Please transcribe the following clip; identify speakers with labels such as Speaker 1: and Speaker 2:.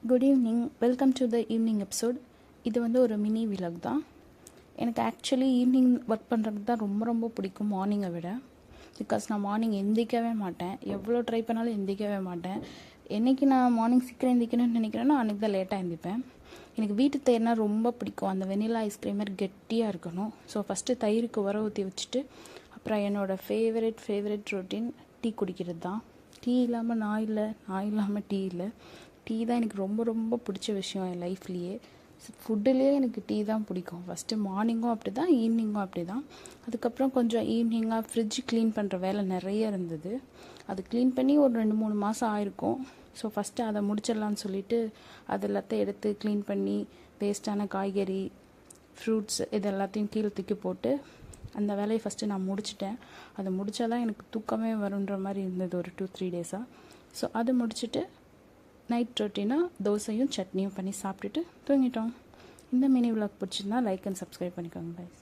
Speaker 1: Good evening, welcome to the evening episode. இது வந்து ஒரு மினி விலாக் தான். எனக்கு ஆக்சுவலி ஈவினிங் ஒர்க் பண்ணுறது தான் ரொம்ப ரொம்ப பிடிக்கும் மார்னிங்கை விட. பிகாஸ் நான் மார்னிங் எந்திரிக்கவே மாட்டேன், எவ்வளோ ட்ரை பண்ணாலும் எந்திரிக்கவே மாட்டேன். என்றைக்கு நான் மார்னிங் சீக்கிரம் எந்திரிக்கணும்னு நினைக்கிறேன்னா அன்றைக்கி தான் லேட்டாக எந்திரிப்பேன். எனக்கு வீட்டு தயிர்னா ரொம்ப பிடிக்கும். அந்த வெனிலா ஐஸ்கிரீம் மாதிரி கெட்டியாக இருக்கணும். ஸோ ஃபஸ்ட்டு தயிருக்கு உர ஊற்றி வச்சுட்டு அப்புறம் என்னோடய ஃபேவரட் ரொட்டீன் டீ குடிக்கிறது தான். டீ இல்லாமல் நான் இல்லை, நான் இல்லாமல் டீ இல்லை. டீ தான் எனக்கு ரொம்ப ரொம்ப பிடிச்ச விஷயம் என் லைஃப்லேயே. ஃபுட்டுலேயே எனக்கு டீ தான் பிடிக்கும். ஃபஸ்ட்டு மார்னிங்கும் அப்படி தான், ஈவினிங்கும் அப்படி தான். அதுக்கப்புறம் கொஞ்சம் ஈவினிங்காக ஃப்ரிட்ஜ் க்ளீன் பண்ணுற வேலை நிறைய இருந்தது. அது க்ளீன் பண்ணி ஒரு 2-3 மாதம் ஆயிருக்கும். ஸோ ஃபஸ்ட்டு அதை முடிச்சிடலான்னு சொல்லிவிட்டு அது எல்லாத்தையும் எடுத்து க்ளீன் பண்ணி வேஸ்ட்டான காய்கறி, ஃப்ரூட்ஸ் இது எல்லாத்தையும் கீழே தூக்கி போட்டு அந்த வேலையை ஃபஸ்ட்டு நான் முடிச்சிட்டேன். அதை முடித்தா தான் எனக்கு தூக்கமே வருன்ற மாதிரி இருந்தது ஒரு 2-3 டேஸாக. ஸோ அது முடிச்சுட்டு நைட் ரொட்டீனாக தோசையும் சட்னியும் பண்ணி சாப்பிட்டுட்டு தூங்கிட்டோம். இந்த மினி விலாக் பிடிச்சிருந்தா லைக் அண்ட் சப்ஸ்கிரைப் பண்ணிக்கோங்க கைஸ்.